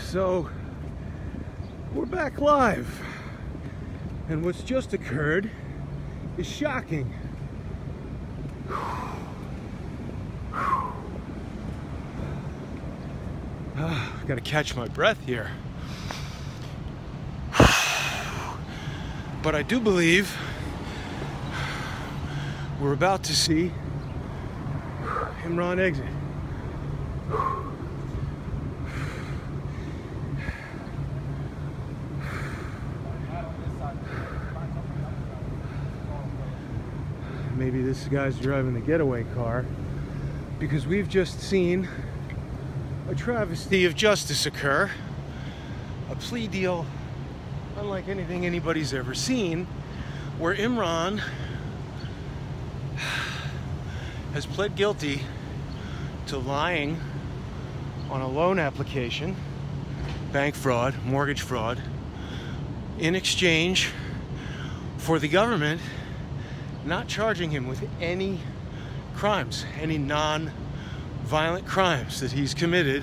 So we're back live, and what's just occurred is shocking. Gotta catch my breath here. But I do believe we're about to see Imran exit. Maybe this guy's driving the getaway car, because we've just seen a travesty of justice occur. A plea deal unlike anything anybody's ever seen, where Imran has pled guilty to lying on a loan application, bank fraud, mortgage fraud, in exchange for the government not charging him with any crimes, any non-violent crimes that he's committed.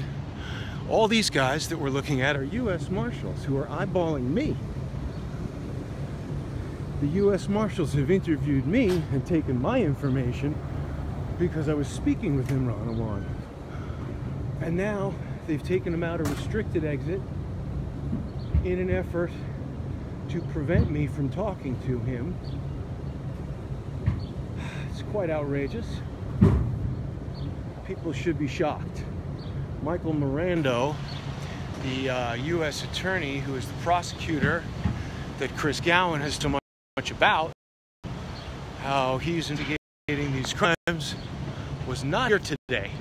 All these guys that we're looking at are U.S. Marshals who are eyeballing me. The U.S. Marshals have interviewed me and taken my information because I was speaking with Imran Awan. And now they've taken him out a restricted exit in an effort to prevent me from talking to him. It's quite outrageous. People should be shocked. Michael Mirando, the U.S. attorney who is the prosecutor that Chris Gowan has so much about, how he's investigating these crimes, was not here today.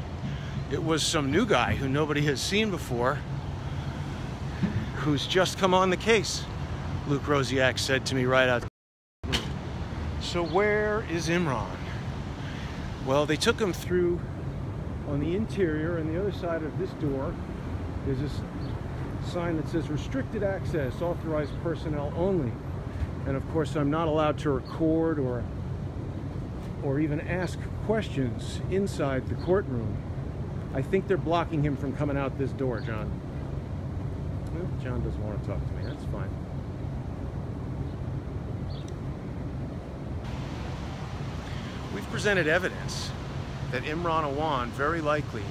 It was some new guy who nobody has seen before, who's just come on the case, Luke Rosiak said to me right out. So where is Imran? Well, they took him through on the interior, and the other side of this door is this sign that says restricted access, authorized personnel only. And of course, I'm not allowed to record or even ask questions inside the courtroom. I think they're blocking him from coming out this door, John. Well, John doesn't want to talk to me. That's fine. We've presented evidence that Imran Awan very likely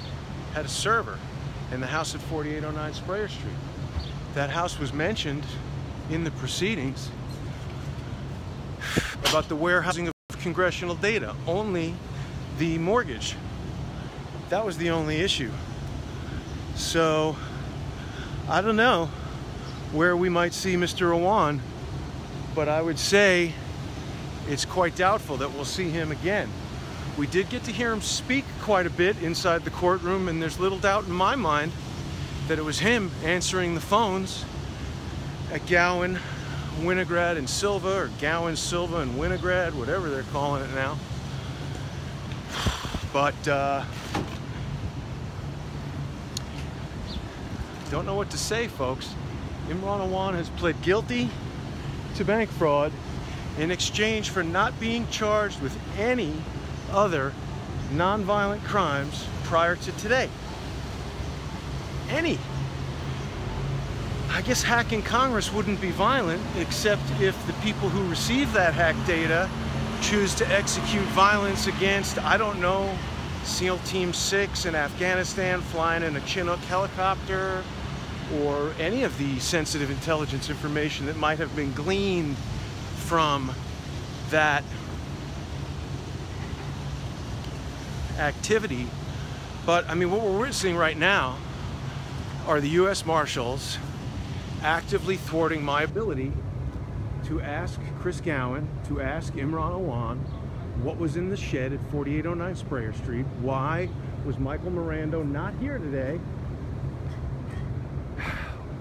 had a server in the house at 4809 Sprayer Street. That house was mentioned in the proceedings about the warehousing of congressional data, only the mortgage. That was the only issue. So I don't know where we might see Mr. Awan, but I would say it's quite doubtful that we'll see him again. We did get to hear him speak quite a bit inside the courtroom, and there's little doubt in my mind that it was him answering the phones at Gowan, Winograd, and Silva, or Gowan, Silva, and Winograd, whatever they're calling it now. But don't know what to say, folks. Imran Awan has pled guilty to bank fraud in exchange for not being charged with any other non-violent crimes prior to today. Any. I guess hacking Congress wouldn't be violent, except if the people who receive that hacked data choose to execute violence against, I don't know, SEAL Team 6 in Afghanistan flying in a Chinook helicopter, or any of the sensitive intelligence information that might have been gleaned from that activity. But I mean, what we're witnessing right now are the U.S. Marshals actively thwarting my ability to ask Chris Gowan, to ask Imran Awan what was in the shed at 4809 Sprayer Street. Why was Michael Mirando not here today?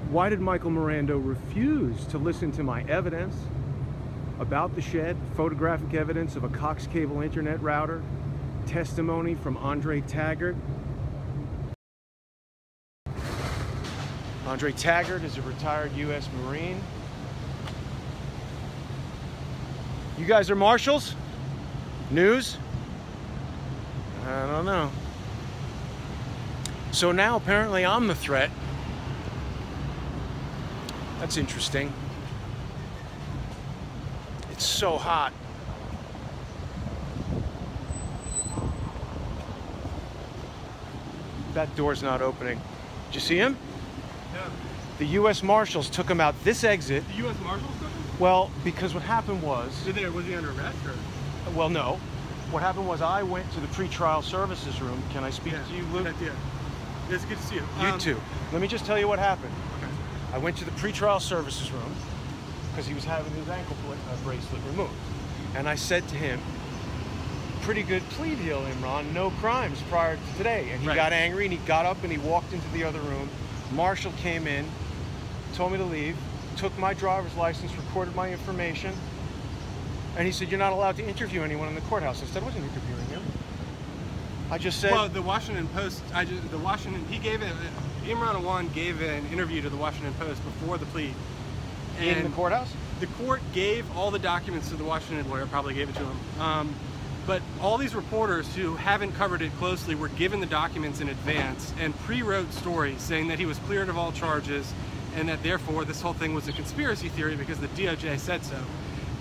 Why did Michael Mirando refuse to listen to my evidence about the shed, photographic evidence of a Cox cable internet router, testimony from Andre Taggart? Andre Taggart is a retired U.S. Marine. You guys are marshals? News? I don't know. So now apparently I'm the threat That's interesting. It's so hot. That door's not opening. Did you see him? Yeah. The U.S. Marshals took him out this exit. The U.S. Marshals took him? Well, because what happened was... Was he under arrest or? Well, no. What happened was I went to the pretrial services room. Can I speak to you, Luke? Yeah. It's good to see you. You too. Let me just tell you what happened. Okay. I went to the pretrial services room because he was having his ankle bracelet removed. And I said to him, pretty good plea deal, Imran, no crimes prior to today. And he got angry and he got up and he walked into the other room. Marshal came in, told me to leave, took my driver's license, recorded my information, and he said, you're not allowed to interview anyone in the courthouse. I said, I wasn't interviewing him. I just said... Well, the Washington Post, Imran Awan gave an interview to the Washington Post before the plea. And in the courthouse? The court gave all the documents to the Washington lawyer, probably gave it to him. But all these reporters who haven't covered it closely were given the documents in advance and pre-wrote stories saying that he was cleared of all charges and that therefore this whole thing was a conspiracy theory because the DOJ said so.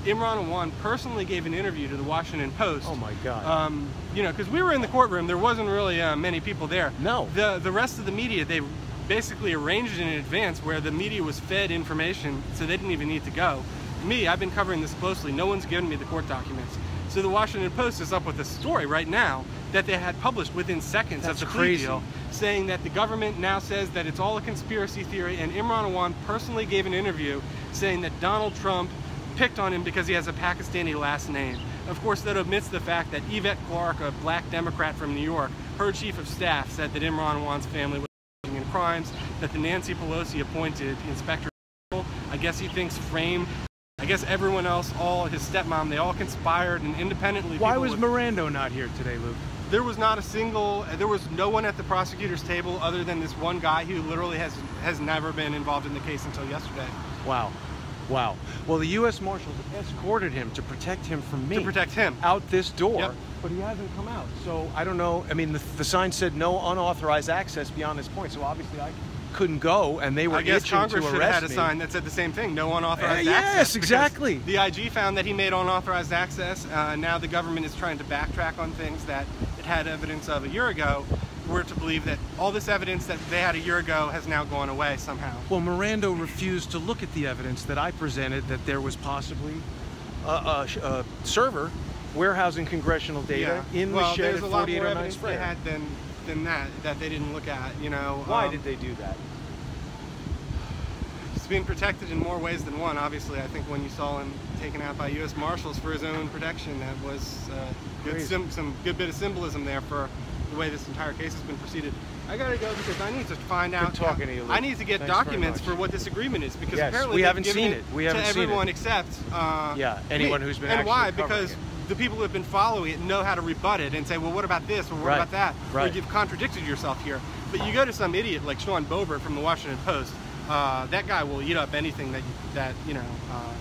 Imran Awan personally gave an interview to the Washington Post. Oh my God. You know, because we were in the courtroom, there wasn't really many people there. No. The rest of the media, they basically arranged it in advance where the media was fed information so they didn't even need to go. Me, I've been covering this closely. No one's given me the court documents. So the Washington Post is up with a story right now that they had published within seconds of the plea deal, saying that the government now says that it's all a conspiracy theory, and Imran Awan personally gave an interview saying that Donald Trump picked on him because he has a Pakistani last name. Of course, that omits the fact that Yvette Clarke, a black Democrat from New York, her chief of staff said that Imran Awan's family was in crimes, that the Nancy Pelosi appointed Inspector General, I guess he thinks framed. I guess everyone else, all his stepmom, they all conspired and independently. Why was Mirando not here today, Luke? There was no one at the prosecutor's table other than this one guy who literally has never been involved in the case until yesterday. Wow. Wow. Well, the U.S. Marshals escorted him to protect him from me. To protect him. Out this door. Yep. But he hasn't come out. So I don't know. I mean, the sign said no unauthorized access beyond this point. So obviously I couldn't go, and they were itching to arrest me. I guess Congress should have had a sign that said the same thing, no unauthorized access. Yes, exactly. The IG found that he made unauthorized access. Now the government is trying to backtrack on things that it had evidence of a year ago. We're to believe that all this evidence that they had a year ago has now gone away somehow. Well, Mirando refused to look at the evidence that I presented that there was possibly a server warehousing congressional data in the shed at 4809 Square. They had than that they didn't look at, you know. Why did they do that? He's being protected in more ways than one, obviously. I think when you saw him taken out by U.S. Marshals for his own protection, that was some good bit of symbolism there for the way this entire case has been proceeded. I gotta go because I need to find out. Good talking to you, Luke. I need to get documents for what this agreement is because apparently we haven't seen it. We haven't seen it. Everyone except anyone who's been and why? Because it. The people who have been following it know how to rebut it and say, well, what about this or what about that? Or you've contradicted yourself here. But you go to some idiot like Sean Boebert from the Washington Post, that guy will eat up anything that you know.